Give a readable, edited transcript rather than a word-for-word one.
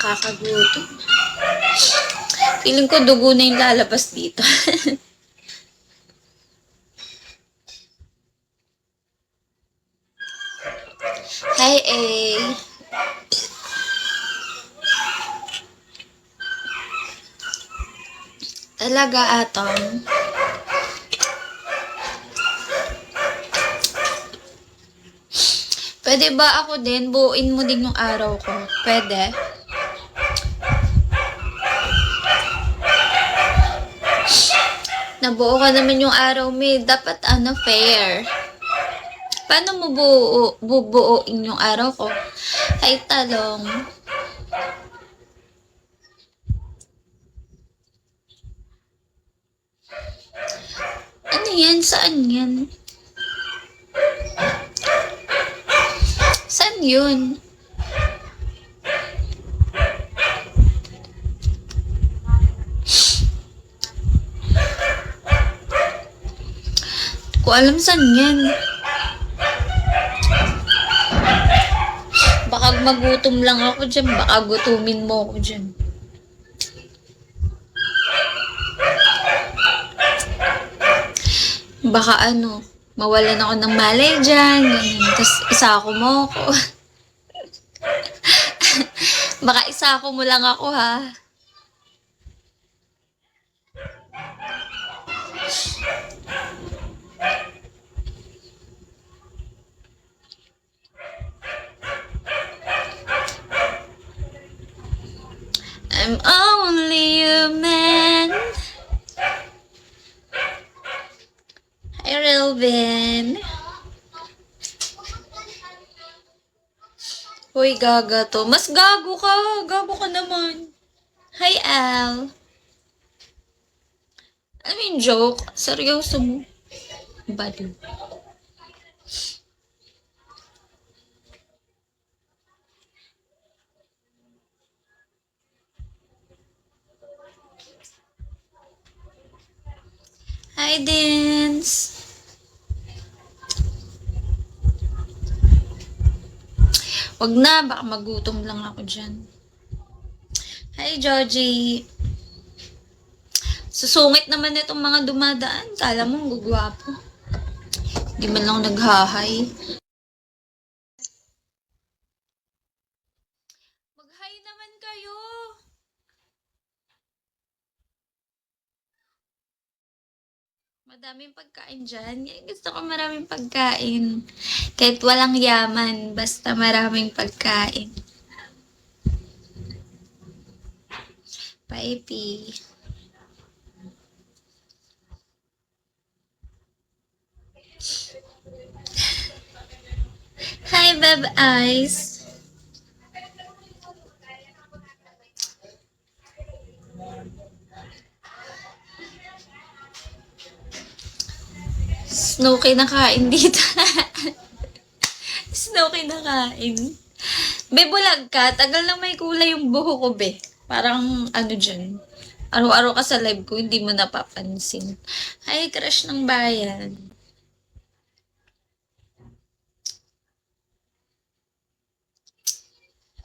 Nakakagutom. Feeling ko dugo na yung lalabas dito. Hi, A. Talaga, Atom. Pwede ba ako din? Buuin mo din yung araw ko. Pwede? Nabuo ka naman yung araw mo. Dapat fair. Paano mo bubuuin yung araw ko? Ay, talong. Ano yan? Saan yan? Saan yun? Ko alam saan yan. Baka magutom lang ako dyan. Baka gutumin mo ako dyan. Baka mawalan ako ng malay dyan. Ganyan. Tapos isako mo ako. Baka isako mo lang ako, ha? I'm only human. Hi, Relvin. Hoy, gaga to. Mas gago ka. Gago ka naman. Hi, Al. I mean, joke. Seryoso mo. Bado. Hi, Dins. Wag na, baka magutom lang ako dyan. Hi, Georgie. Susungit naman itong mga dumadaan. Kala mo, gugwapo. Di man lang naghahay. Mag-hi naman kayo. Madaming pagkain dyan. Gusto ko maraming pagkain. Kahit walang yaman, basta maraming pagkain. Paipi. Hi, Beb Eyes. Snooki na kain dito. Snooki na kain. Be, bulag ka. Tagal na may kulay yung buho ko, be. Parang dyan. Araw-araw ka sa live ko, hindi mo napapansin. Hi, crush ng bayan.